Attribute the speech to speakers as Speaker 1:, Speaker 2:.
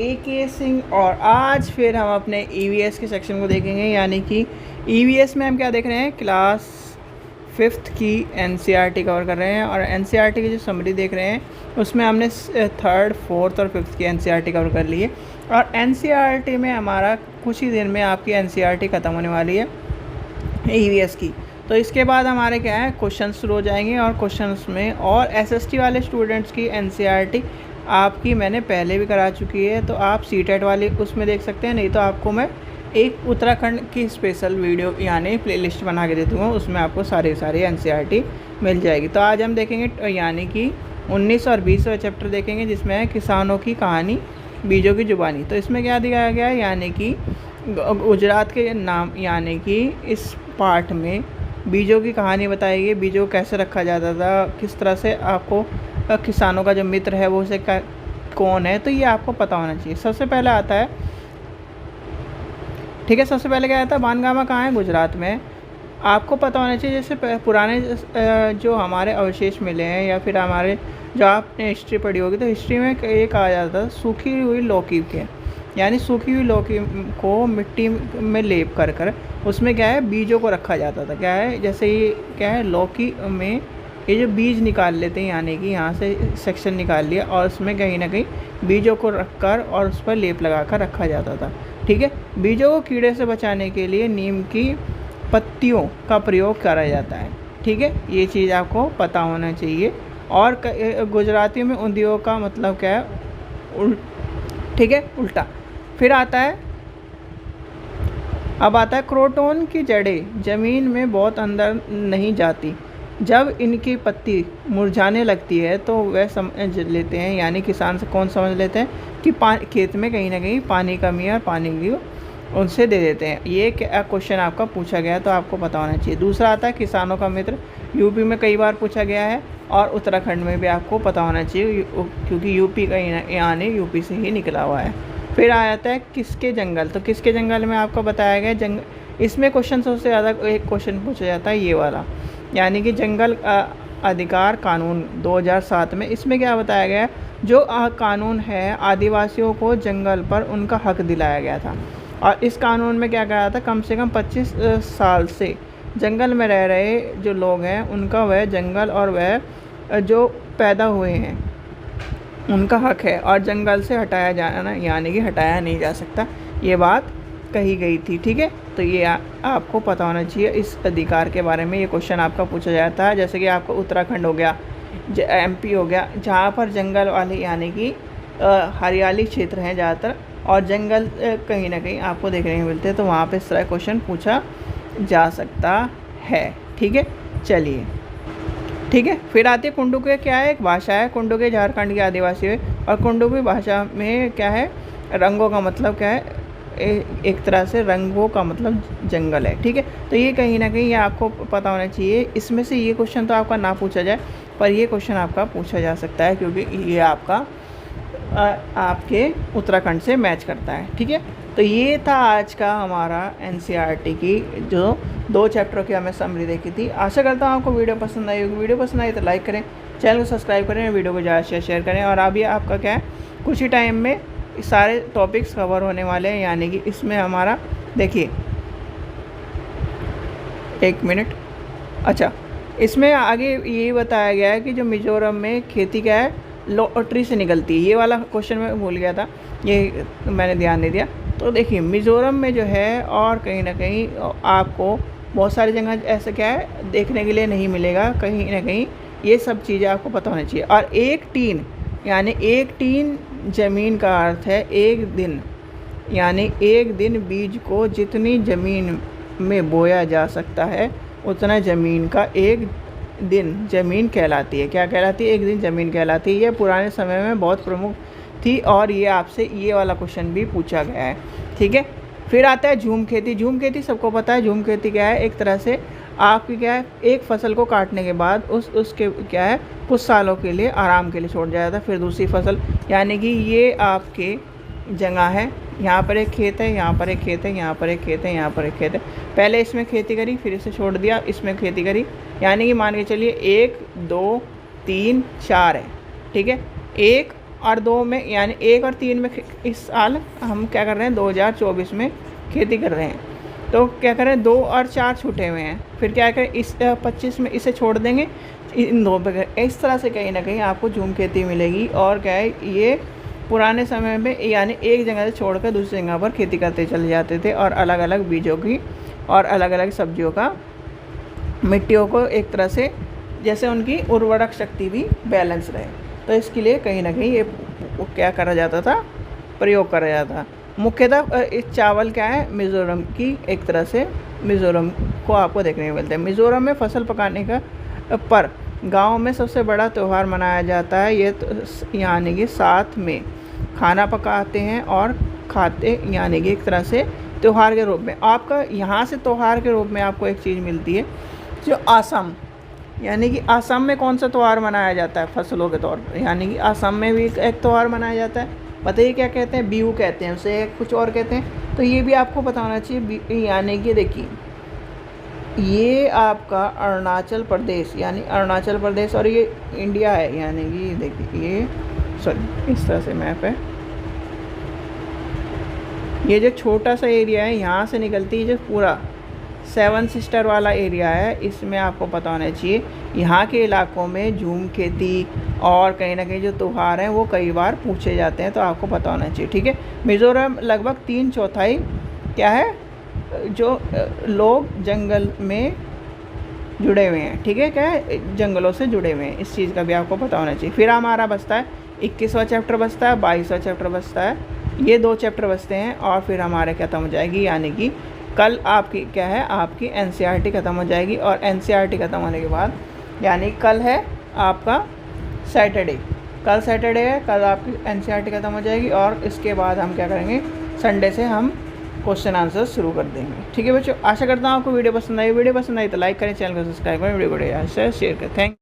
Speaker 1: AK Singh और आज फिर हम अपने EVS के सेक्शन को देखेंगे। यानी कि EVS में हम क्या देख रहे हैं, क्लास 5th की NCERT कवर कर रहे हैं और NCERT की जो समरी देख रहे हैं उसमें हमने 3rd, 4th और 5th की NCERT कवर कर ली है। और NCERT में हमारा कुछ ही दिन में आपकी NCERT ख़त्म होने वाली है EVS की। तो इसके बाद हमारे क्या है, क्वेश्चन शुरू हो जाएंगे और क्वेश्चंस में और SST वाले स्टूडेंट्स की NCERT आपकी मैंने पहले भी करा चुकी है, तो आप CTET वाली उसमें देख सकते हैं। नहीं तो आपको मैं एक उत्तराखंड की स्पेशल वीडियो यानी प्लेलिस्ट बना के दे दूँगा, उसमें आपको सारी NCERT मिल जाएगी। तो आज हम देखेंगे यानी कि 19 और 20वां चैप्टर देखेंगे, जिसमें है किसानों की कहानी बीजों की जुबानी। तो इसमें क्या दिखाया गया है, यानी कि गुजरात के नाम, यानी कि इस पार्ट में बीजों की कहानी बताई गई। बीजों को कैसे रखा जाता था, किस तरह से आपको किसानों का जो मित्र है वो उसे कौन है, तो ये आपको पता होना चाहिए। सबसे पहले आता है, ठीक है, सबसे पहले क्या आता है, बानगामा कहाँ है, गुजरात में। आपको पता होना चाहिए जैसे पुराने जो हमारे अवशेष मिले हैं या फिर हमारे जो आपने हिस्ट्री पढ़ी होगी, तो हिस्ट्री में ये कहा जाता था सूखी हुई लौकी के, यानी सूखी हुई लौकी को मिट्टी में लेप कर कर उसमें क्या है, बीजों को रखा जाता था। क्या है, जैसे ये क्या है, लौकी में ये जो बीज निकाल लेते हैं, यानी कि यहाँ से सेक्शन निकाल लिया और उसमें कहीं ना कहीं बीजों को रखकर और उस पर लेप लगा कर रखा जाता था। ठीक है, बीजों को कीड़े से बचाने के लिए नीम की पत्तियों का प्रयोग करा जाता है। ठीक है, ये चीज़ आपको पता होना चाहिए। और गुजराती में उंदियों का मतलब क्या है, ठीक है, उल्टा। फिर आता है, अब आता है क्रोटोन की जड़ें ज़मीन में बहुत अंदर नहीं जाती। जब इनकी पत्ती मुरझाने लगती है तो वह समझ लेते हैं, यानी किसान से कौन समझ लेते हैं कि खेत में कहीं ना कहीं पानी कमी है और पानी की उनसे दे देते हैं। ये क्वेश्चन आपका पूछा गया है, तो आपको पता होना चाहिए। दूसरा आता है किसानों का मित्र, यूपी में कई बार पूछा गया है और उत्तराखंड में भी आपको पता होना चाहिए, क्योंकि यूपी का यानी यूपी से ही निकला हुआ है। फिर आ जाता है किसके जंगल, तो किसके जंगल में आपको बताया गया इसमें क्वेश्चन सबसे ज़्यादा एक क्वेश्चन पूछा जाता है ये वाला, यानी कि जंगल अधिकार कानून 2007 में। इसमें क्या बताया गया है, जो कानून है आदिवासियों को जंगल पर उनका हक दिलाया गया था। और इस कानून में क्या कहा था, कम से कम 25 साल से जंगल में रह रहे जो लोग हैं उनका वह जंगल और वह जो पैदा हुए हैं उनका हक है और जंगल से हटाया जाना यानी कि हटाया नहीं जा सकता, ये बात कही गई थी। ठीक है, तो ये आपको पता होना चाहिए इस अधिकार के बारे में। ये क्वेश्चन आपका पूछा जाता है, जैसे कि आपको उत्तराखंड हो गया, MP हो गया, जहाँ पर जंगल वाले यानी कि हरियाली क्षेत्र हैं ज़्यादातर और जंगल कहीं ना कहीं आपको देखने को मिलते हैं, तो वहाँ पे इस तरह क्वेश्चन पूछा जा सकता है। ठीक है, चलिए, ठीक है। फिर आती है कुंडुके, क्या है, एक भाषा है। कुंडुके झारखंड की आदिवासी है और कुंडुकी भाषा में क्या है, रंगों का मतलब क्या है, एक तरह से रंगों का मतलब जंगल है। ठीक है, तो ये कहीं ना कहीं ये आपको पता होना चाहिए। इसमें से ये क्वेश्चन तो आपका ना पूछा जाए, पर ये क्वेश्चन आपका पूछा जा सकता है क्योंकि ये आपका आपके उत्तराखंड से मैच करता है। ठीक है, तो ये था आज का हमारा NCERT की जो 2 चैप्टरों की हमें समरी देखी थी। आशा करता हूँ आपको वीडियो पसंद आई होगी। वीडियो पसंद आई तो लाइक करें, चैनल को सब्सक्राइब करें, वीडियो को ज़्यादा से शेयर करें। और अभी आपका क्या है, कुछ ही टाइम में सारे टॉपिक्स कवर होने वाले हैं, यानी कि इसमें हमारा देखिए, एक मिनट, अच्छा, इसमें आगे ये बताया गया है कि जो मिजोरम में खेती क्या है, लॉटरी से निकलती है। ये वाला क्वेश्चन मैं भूल गया था, ये मैंने ध्यान नहीं दिया। तो देखिए, मिज़ोरम में जो है और कहीं ना कहीं आपको बहुत सारी जगह ऐसा क्या है देखने के लिए नहीं मिलेगा, कहीं ना कहीं ये सब चीज़ें आपको पता होनी चाहिए। और एक टीन, यानी एक टीन ज़मीन का अर्थ है एक दिन, यानी एक दिन बीज को जितनी ज़मीन में बोया जा सकता है उतना ज़मीन का एक दिन ज़मीन कहलाती है। क्या कहलाती है, एक दिन ज़मीन कहलाती है। ये पुराने समय में बहुत प्रमुख थी और ये आपसे ये वाला क्वेश्चन भी पूछा गया है। ठीक है, फिर आता है झूम खेती। झूम खेती सबको पता है, झूम खेती क्या है, एक तरह से आपकी क्या है, एक फसल को काटने के बाद उसके क्या है, कुछ सालों के लिए आराम के लिए छोड़ दिया जाता है, फिर दूसरी फसल, यानी कि ये आपके जगह है, यहाँ पर एक खेत है, यहाँ पर एक खेत है, यहाँ पर एक खेत है, यहाँ पर एक खेत है, पहले इसमें खेती करी, फिर इसे छोड़ दिया, इसमें खेती करी, यानी कि मान के चलिए 1 2 3 4 है। ठीक है, 1 और 2 में यानी 1 और 3 में इस साल हम क्या कर रहे हैं 2024 में खेती कर रहे हैं। तो क्या करें 2 और 4 छूटे हुए हैं, फिर क्या करें इस 25 में इसे छोड़ देंगे, इन 2 पे इस तरह से कहीं ना कहीं आपको झूम खेती मिलेगी। और क्या है ये पुराने समय में यानी एक जगह से छोड़कर दूसरी जगह पर खेती करते चले जाते थे और अलग अलग बीजों की और अलग अलग सब्जियों का मिट्टियों को एक तरह से जैसे उनकी उर्वरक शक्ति भी बैलेंस रहे। तो इसके लिए कहीं ना कहीं ये क्या करा जाता था, प्रयोग करा जाता था। मुख्यतः इस चावल क्या है मिज़ोरम की एक तरह से मिज़ोरम को आपको देखने को मिलता है। मिज़ोरम में फसल पकाने का पर गांव में सबसे बड़ा त्यौहार मनाया जाता है। ये तो यानी कि साथ में खाना पकाते हैं और खाते, यानी कि एक तरह से त्यौहार के रूप में। आपका यहाँ से त्यौहार के रूप में आपको एक चीज़ मिलती है जो आसाम, यानी कि आसाम में कौन सा त्यौहार मनाया जाता है फसलों के तौर पर, यानी कि आसाम में भी एक त्यौहार मनाया जाता है। बताइए क्या कहते हैं, बिहू कहते हैं उसे, कुछ और कहते हैं। तो ये भी आपको पता होना चाहिए। यानी कि देखिए ये आपका अरुणाचल प्रदेश, यानी अरुणाचल प्रदेश और ये इंडिया है। यानी कि देखिए ये सॉरी इस तरह से मैप है। ये जो छोटा सा एरिया है यहाँ से निकलती है जो पूरा 7 सिस्टर वाला एरिया है, इसमें आपको पता होना चाहिए यहाँ के इलाकों में झूम खेती और कहीं ना कहीं जो त्यौहार हैं वो कई बार पूछे जाते हैं, तो आपको पता होना चाहिए। ठीक है, मिज़ोरम लगभग 3/4 क्या है जो लोग जंगल में जुड़े हुए हैं। ठीक है, क्या है जंगलों से जुड़े हुए हैं, इस चीज़ का भी आपको पता होना चाहिए। फिर हमारा बचता है 21वां चैप्टर बचता है, 22वां चैप्टर बचता है, ये 2 चैप्टर बचते हैं और फिर हमारे खत्म हो जाएगी। यानी कि कल आपकी क्या है आपकी NCERT ख़त्म हो जाएगी और NCERT ख़त्म होने के बाद यानी कल है आपका सैटरडे, कल सैटरडे है, कल आपकी NCERT ख़त्म हो जाएगी और इसके बाद हम क्या करेंगे संडे से हम क्वेश्चन आंसर शुरू कर देंगे। ठीक है बच्चों, आशा करता हूँ आपको वीडियो पसंद आई। वीडियो पसंद आई तो लाइक करें, चैनल को सब्सक्राइब करें, वीडियो को शेयर करें। थैंक